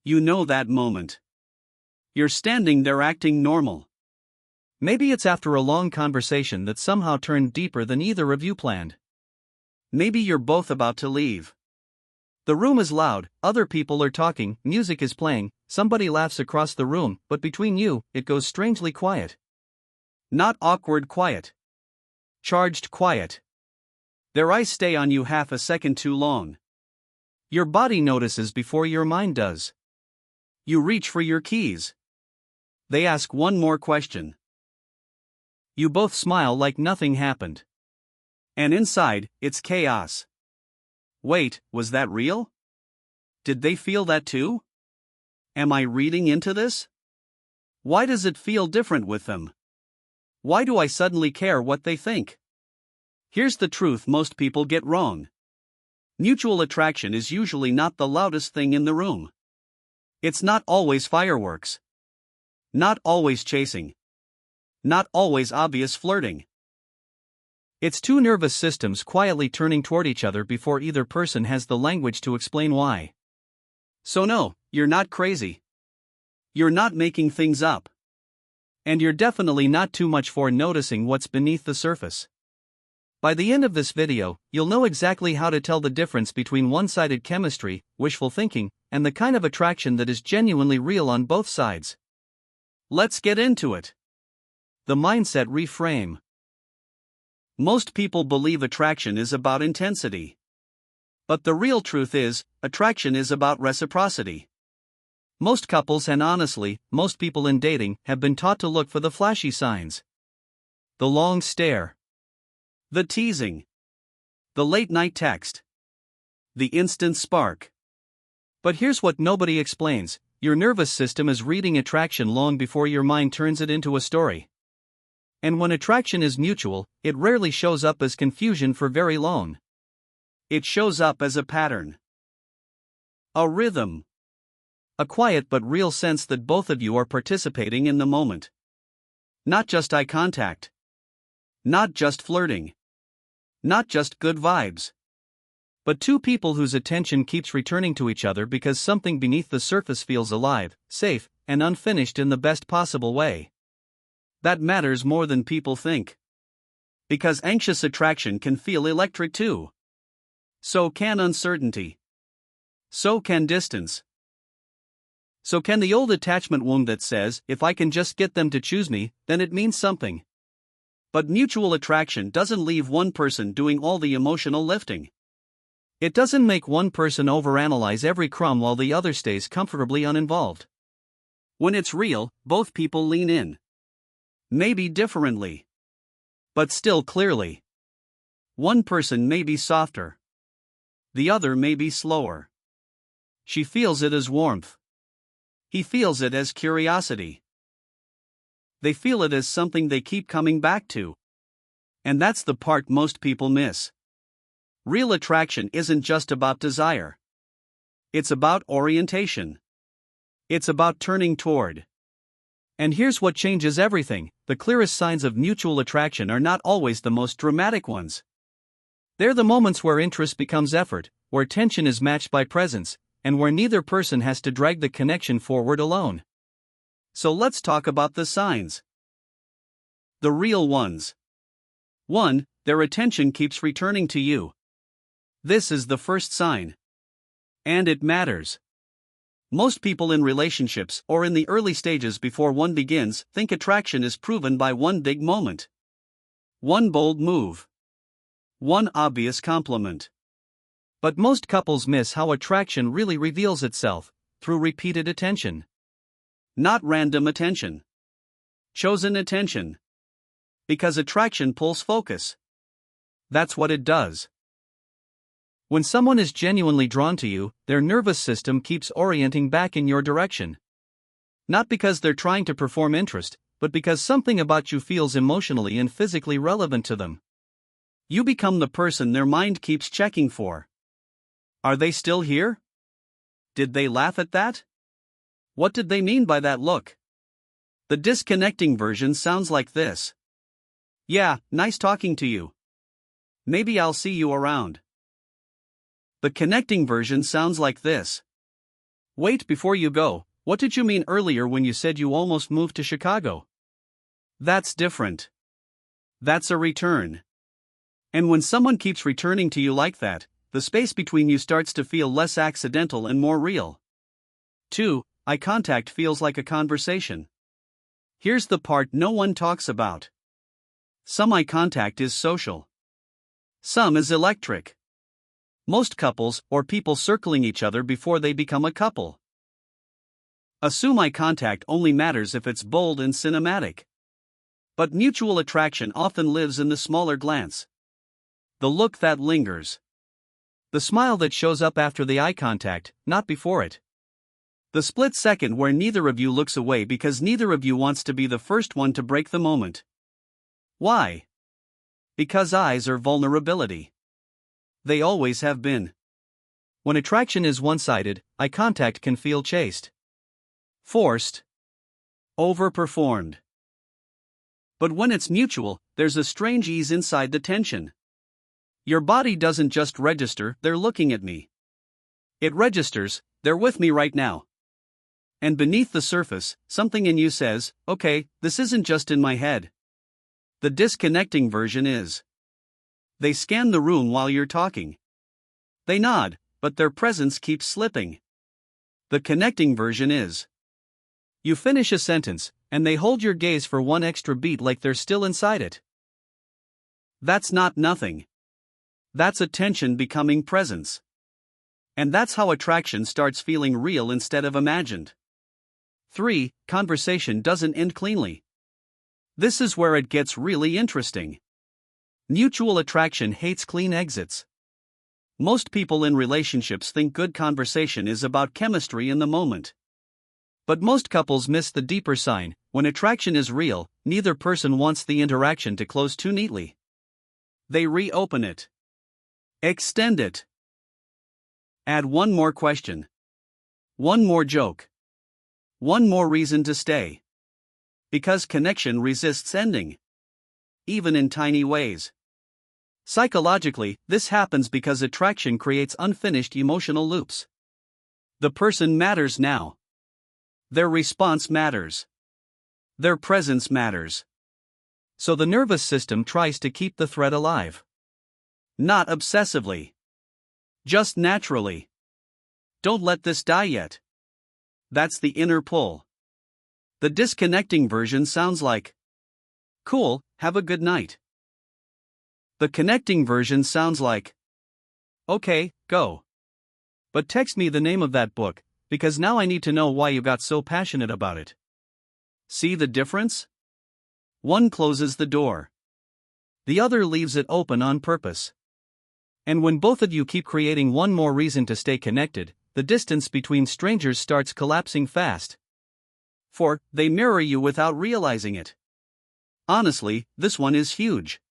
You know that moment. You're standing there acting normal. Maybe it's after a long conversation that somehow turned deeper than either of you planned. Maybe you're both about to leave. The room is loud, other people are talking, music is playing, somebody laughs across the room, but between you, it goes strangely quiet. Not awkward quiet. Charged quiet. Their eyes stay on you half a second too long. Your body notices before your mind does. You reach for your keys. They ask one more question. You both smile like nothing happened. And inside, it's chaos. Wait, was that real? Did they feel that too? Am I reading into this? Why does it feel different with them? Why do I suddenly care what they think? Here's the truth most people get wrong. Mutual attraction is usually not the loudest thing in the room. It's not always fireworks. Not always chasing. Not always obvious flirting. It's two nervous systems quietly turning toward each other before either person has the language to explain why. So no, you're not crazy. You're not making things up. And you're definitely not too much for noticing what's beneath the surface. By the end of this video, you'll know exactly how to tell the difference between one-sided chemistry, wishful thinking, and the kind of attraction that is genuinely real on both sides. Let's get into it. The mindset reframe. Most people believe attraction is about intensity. But the real truth is, attraction is about reciprocity. Most couples and honestly, most people in dating have been taught to look for the flashy signs. The long stare. The teasing. The late-night text. The instant spark. But here's what nobody explains: your nervous system is reading attraction long before your mind turns it into a story. And when attraction is mutual, it rarely shows up as confusion for very long. It shows up as a pattern. A rhythm. A quiet but real sense that both of you are participating in the moment. Not just eye contact. Not just flirting. Not just good vibes. But two people whose attention keeps returning to each other because something beneath the surface feels alive, safe, and unfinished in the best possible way. That matters more than people think. Because anxious attraction can feel electric too. So can uncertainty. So can distance. So can the old attachment wound that says, if I can just get them to choose me, then it means something. But mutual attraction doesn't leave one person doing all the emotional lifting. It doesn't make one person overanalyze every crumb while the other stays comfortably uninvolved. When it's real, both people lean in. Maybe differently. But still clearly. One person may be softer. The other may be slower. She feels it as warmth. He feels it as curiosity. They feel it as something they keep coming back to. And that's the part most people miss. Real attraction isn't just about desire. It's about orientation. It's about turning toward. And here's what changes everything: the clearest signs of mutual attraction are not always the most dramatic ones. They're the moments where interest becomes effort, where tension is matched by presence, and where neither person has to drag the connection forward alone. So let's talk about the signs. The real ones. 1. Their attention keeps returning to you. This is the first sign. And it matters. Most people in relationships or in the early stages before one begins think attraction is proven by one big moment. One bold move. One obvious compliment. But most couples miss how attraction really reveals itself, through repeated attention. Not random attention. Chosen attention. Because attraction pulls focus. That's what it does. When someone is genuinely drawn to you, their nervous system keeps orienting back in your direction. Not because they're trying to perform interest, but because something about you feels emotionally and physically relevant to them. You become the person their mind keeps checking for. Are they still here? Did they laugh at that? What did they mean by that look? The disconnecting version sounds like this. Yeah, nice talking to you. Maybe I'll see you around. The connecting version sounds like this. Wait, before you go, what did you mean earlier when you said you almost moved to Chicago? That's different. That's a return. And when someone keeps returning to you like that, the space between you starts to feel less accidental and more real. 2. Eye contact feels like a conversation. Here's the part no one talks about. Some eye contact is social. Some is electric. Most couples, or people circling each other before they become a couple, assume eye contact only matters if it's bold and cinematic. But mutual attraction often lives in the smaller glance. The look that lingers. The smile that shows up after the eye contact, not before it. The split second where neither of you looks away because neither of you wants to be the first one to break the moment. Why? Because eyes are vulnerability. They always have been. When attraction is one-sided, eye contact can feel chaste, forced, overperformed. But when it's mutual, there's a strange ease inside the tension. Your body doesn't just register, they're looking at me. It registers, they're with me right now. And beneath the surface, something in you says, okay, this isn't just in my head. The disconnecting version is. They scan the room while you're talking. They nod, but their presence keeps slipping. The connecting version is. You finish a sentence, and they hold your gaze for one extra beat like they're still inside it. That's not nothing. That's attention becoming presence. And that's how attraction starts feeling real instead of imagined. 3. Conversation doesn't end cleanly. This is where it gets really interesting. Mutual attraction hates clean exits. Most people in relationships think good conversation is about chemistry in the moment. But most couples miss the deeper sign. When attraction is real, neither person wants the interaction to close too neatly. They reopen it. Extend it. Add one more question. One more joke. One more reason to stay. Because connection resists ending. Even in tiny ways. Psychologically, this happens because attraction creates unfinished emotional loops. The person matters now. Their response matters. Their presence matters. So the nervous system tries to keep the thread alive. Not obsessively. Just naturally. Don't let this die yet. That's the inner pull. The disconnecting version sounds like, cool, have a good night. The connecting version sounds like, okay, go. But text me the name of that book, because now I need to know why you got so passionate about it. See the difference? One closes the door. The other leaves it open on purpose. And when both of you keep creating one more reason to stay connected, the distance between strangers starts collapsing fast. 4. They mirror you without realizing it. Honestly, this one is huge.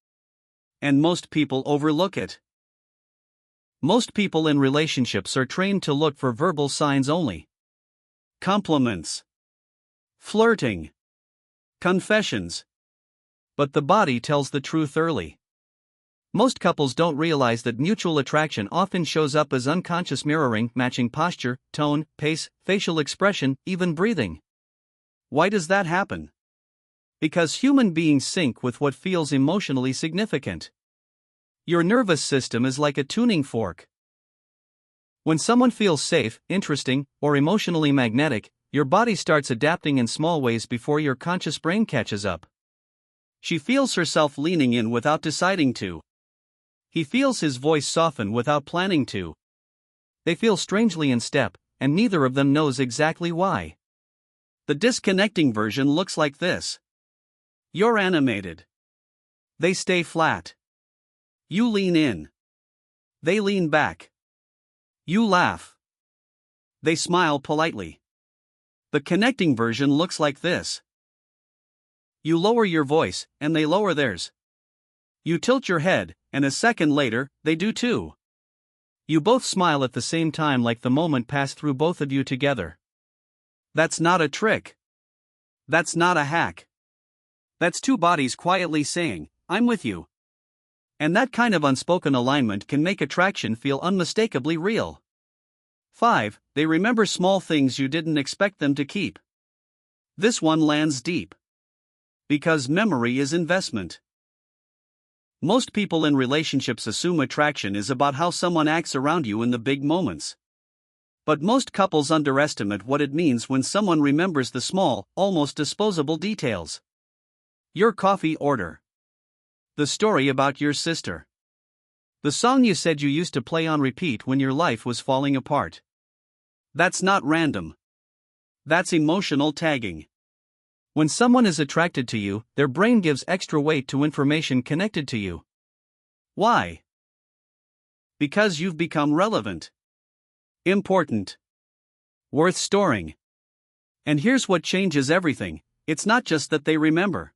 And most people overlook it. Most people in relationships are trained to look for verbal signs only. Compliments. Flirting. Confessions. But the body tells the truth early. Most couples don't realize that mutual attraction often shows up as unconscious mirroring, matching posture, tone, pace, facial expression, even breathing. Why does that happen? Because human beings sync with what feels emotionally significant. Your nervous system is like a tuning fork. When someone feels safe, interesting, or emotionally magnetic, your body starts adapting in small ways before your conscious brain catches up. She feels herself leaning in without deciding to. He feels his voice soften without planning to. They feel strangely in step, and neither of them knows exactly why. The disconnecting version looks like this. You're animated. They stay flat. You lean in. They lean back. You laugh. They smile politely. The connecting version looks like this. You lower your voice, and they lower theirs. You tilt your head, and a second later, they do too. You both smile at the same time like the moment passed through both of you together. That's not a trick. That's not a hack. That's two bodies quietly saying, I'm with you. And that kind of unspoken alignment can make attraction feel unmistakably real. 5. They remember small things you didn't expect them to keep. This one lands deep. Because memory is investment. Most people in relationships assume attraction is about how someone acts around you in the big moments. But most couples underestimate what it means when someone remembers the small, almost disposable details. Your coffee order. The story about your sister. The song you said you used to play on repeat when your life was falling apart. That's not random. That's emotional tagging. When someone is attracted to you, their brain gives extra weight to information connected to you. Why? Because you've become relevant. Important. Worth storing. And here's what changes everything: it's not just that they remember.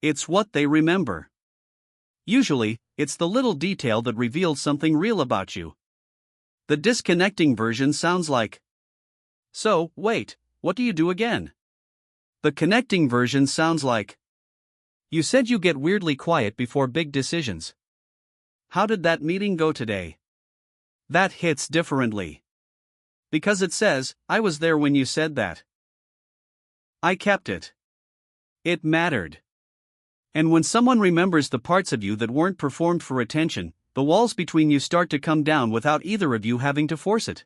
It's what they remember. Usually, it's the little detail that reveals something real about you. The disconnecting version sounds like, "So, wait, what do you do again?" The connecting version sounds like, "You said you get weirdly quiet before big decisions. How did that meeting go today?" That hits differently. Because it says, "I was there when you said that. I kept it. It mattered." And when someone remembers the parts of you that weren't performed for attention, the walls between you start to come down without either of you having to force it.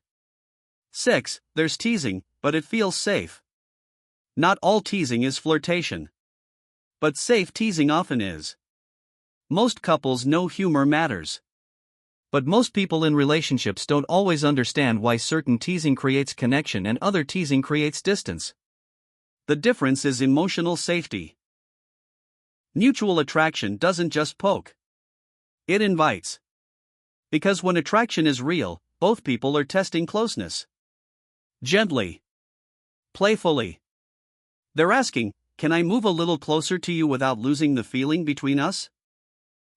6. There's teasing, but it feels safe. Not all teasing is flirtation. But safe teasing often is. Most couples know humor matters. But most people in relationships don't always understand why certain teasing creates connection and other teasing creates distance. The difference is emotional safety. Mutual attraction doesn't just poke. It invites. Because when attraction is real, both people are testing closeness. Gently. Playfully. They're asking, "Can I move a little closer to you without losing the feeling between us?"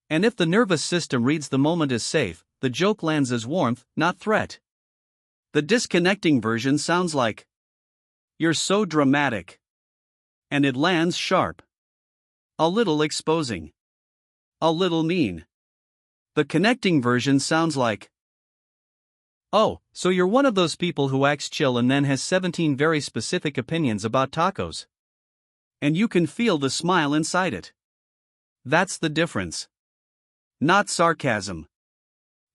And if the nervous system reads the moment as safe, the joke lands as warmth, not threat. The disconnecting version sounds like, "You're so dramatic." And it lands sharp. A little exposing. A little mean. The connecting version sounds like, "Oh, so you're one of those people who acts chill and then has 17 very specific opinions about tacos." And you can feel the smile inside it. That's the difference. Not sarcasm.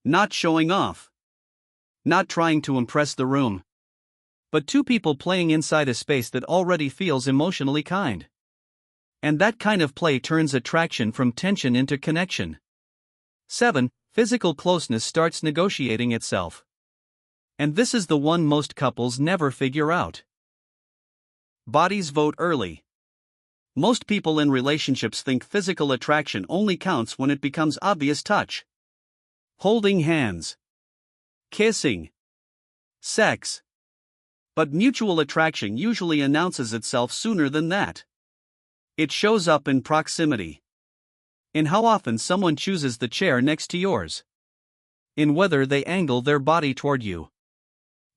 Not showing off. Not trying to impress the room. But two people playing inside a space that already feels emotionally kind. And that kind of play turns attraction from tension into connection. 7. Physical closeness starts negotiating itself. And this is the one most couples never figure out. Bodies vote early. Most people in relationships think physical attraction only counts when it becomes obvious touch. Holding hands. Kissing. Sex. But mutual attraction usually announces itself sooner than that. It shows up in proximity. In how often someone chooses the chair next to yours. In whether they angle their body toward you.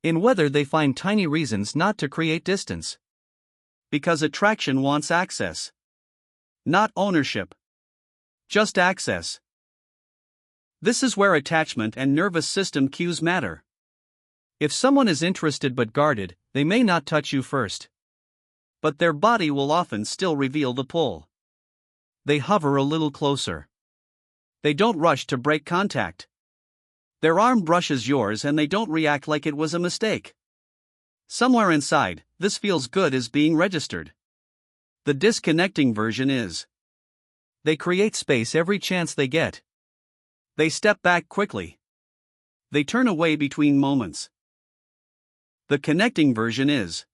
In whether they find tiny reasons not to create distance. Because attraction wants access. Not ownership. Just access. This is where attachment and nervous system cues matter. If someone is interested but guarded, they may not touch you first. But their body will often still reveal the pull. They hover a little closer. They don't rush to break contact. Their arm brushes yours and they don't react like it was a mistake. Somewhere inside, this feels good is being registered. The disconnecting version is, they create space every chance they get. They step back quickly. They turn away between moments. The connecting version is,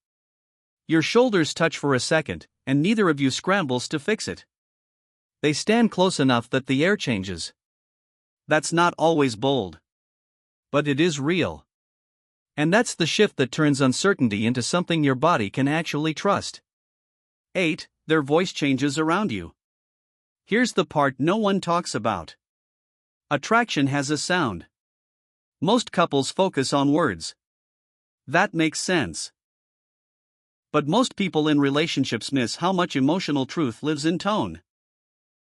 your shoulders touch for a second, and neither of you scrambles to fix it. They stand close enough that the air changes. That's not always bold. But it is real. And that's the shift that turns uncertainty into something your body can actually trust. 8. Their voice changes around you. Here's the part no one talks about. Attraction has a sound. Most couples focus on words. That makes sense. But most people in relationships miss how much emotional truth lives in tone.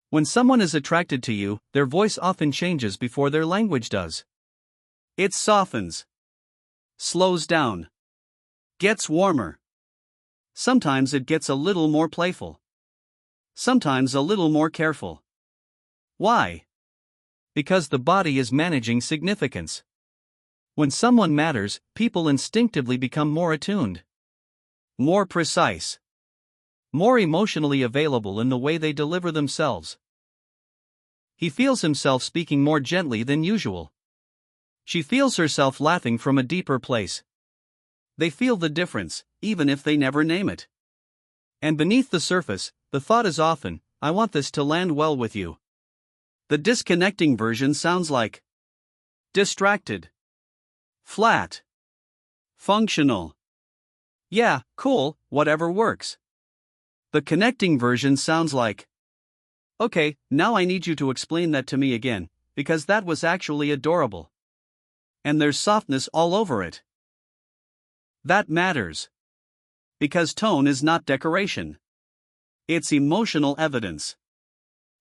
When someone is attracted to you, their voice often changes before their language does. It softens. slows down, gets warmer. Sometimes it gets a little more playful. Sometimes a little more careful. Why? Because the body is managing significance. When someone matters, people instinctively become more attuned, More precise. more emotionally available in the way they deliver themselves. He feels himself speaking more gently than usual. She feels herself laughing from a deeper place. They feel the difference, even if they never name it. And beneath the surface, the thought is often, I want this to land well with you. The disconnecting version sounds like distracted, flat, functional. Yeah, cool, whatever works. The connecting version sounds like, okay, now I need you to explain that to me again, because that was actually adorable. And there's softness all over it. That matters. Because tone is not decoration. It's emotional evidence.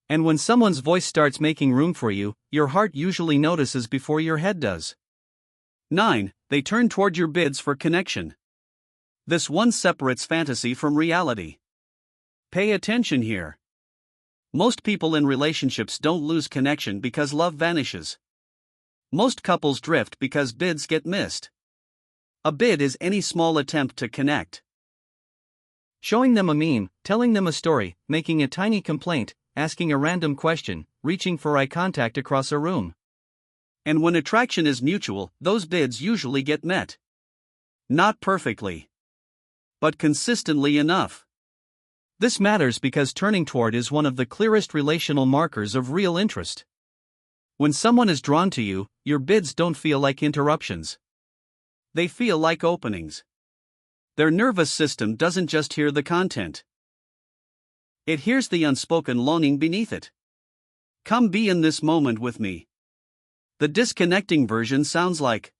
And when someone's voice starts making room for you, your heart usually notices before your head does. 9. They turn toward your bids for connection. This one separates fantasy from reality. Pay attention here. Most people in relationships don't lose connection because love vanishes. Most couples drift because bids get missed. A bid is any small attempt to connect. Showing them a meme, telling them a story, making a tiny complaint, asking a random question, reaching for eye contact across a room. And when attraction is mutual, those bids usually get met. Not perfectly, but consistently enough. This matters because turning toward is one of the clearest relational markers of real interest. When someone is drawn to you, your bids don't feel like interruptions. They feel like openings. Their nervous system doesn't just hear the content. It hears the unspoken longing beneath it. Come be in this moment with me. The disconnecting version sounds like,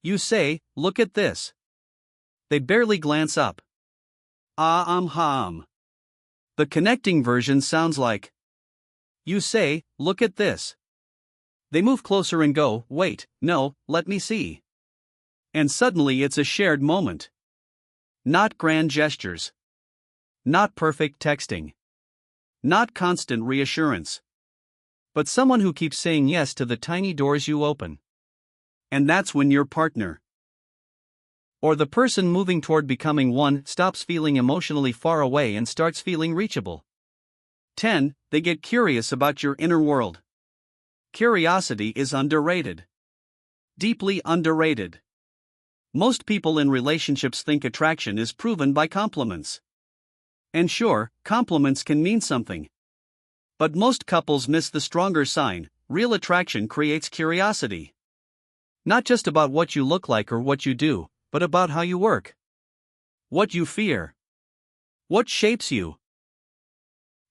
you say, look at this. They barely glance up. Hum. The connecting version sounds like, you say, look at this. They move closer and go, wait, no, let me see. And suddenly it's a shared moment. Not grand gestures. Not perfect texting. Not constant reassurance. But someone who keeps saying yes to the tiny doors you open. And that's when your partner, or the person moving toward becoming one, stops feeling emotionally far away and starts feeling reachable. 10. They get curious about your inner world. Curiosity is underrated. Deeply underrated. Most people in relationships think attraction is proven by compliments. And sure, compliments can mean something. But most couples miss the stronger sign. Real attraction creates curiosity. Not just about what you look like or what you do, but about how you work. What you fear. What shapes you.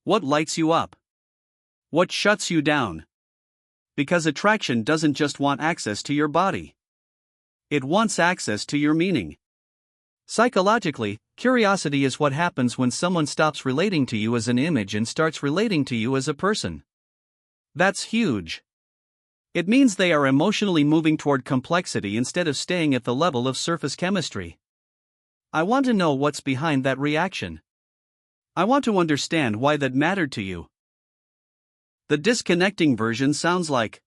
What lights you up. What shuts you down. Because attraction doesn't just want access to your body. It wants access to your meaning. Psychologically, curiosity is what happens when someone stops relating to you as an image and starts relating to you as a person. That's huge. It means they are emotionally moving toward complexity instead of staying at the level of surface chemistry. I want to know what's behind that reaction. I want to understand why that mattered to you. The disconnecting version sounds like,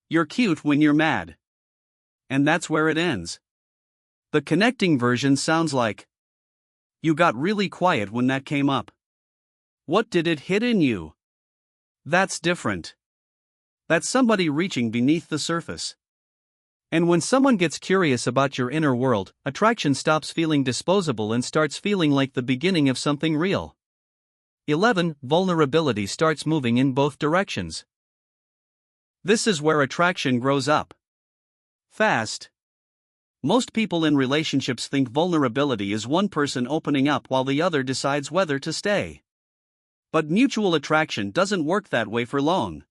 you're cute when you're mad. And that's where it ends. The connecting version sounds like, you got really quiet when that came up. What did it hit in you? That's different. That's somebody reaching beneath the surface. And when someone gets curious about your inner world, attraction stops feeling disposable and starts feeling like the beginning of something real. 11. Vulnerability starts moving in both directions. This is where attraction grows up. Fast. Most people in relationships think vulnerability is one person opening up while the other decides whether to stay. But mutual attraction doesn't work that way for long.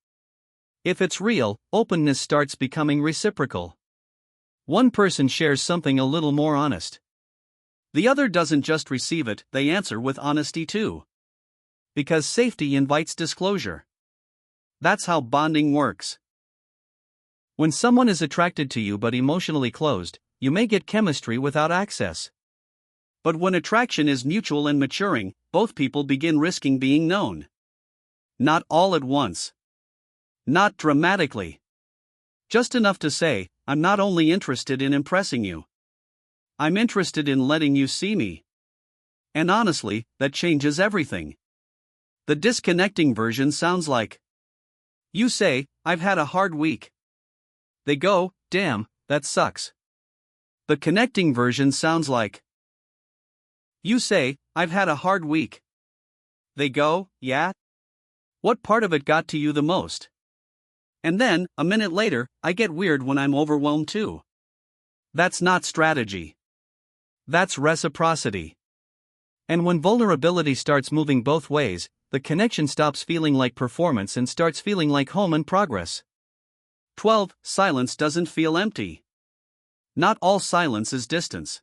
If it's real, openness starts becoming reciprocal. One person shares something a little more honest. The other doesn't just receive it, they answer with honesty too. Because safety invites disclosure. That's how bonding works. When someone is attracted to you but emotionally closed, you may get chemistry without access. But when attraction is mutual and maturing, both people begin risking being known. Not all at once. Not dramatically. Just enough to say, I'm not only interested in impressing you. I'm interested in letting you see me. And honestly, that changes everything. The disconnecting version sounds like: you say, I've had a hard week. They go, damn, that sucks. The connecting version sounds like: you say, I've had a hard week. They go, yeah? What part of it got to you the most? And then, a minute later, I get weird when I'm overwhelmed too. That's not strategy. That's reciprocity. And when vulnerability starts moving both ways, the connection stops feeling like performance and starts feeling like home and progress. 12. Silence doesn't feel empty. Not all silence is distance.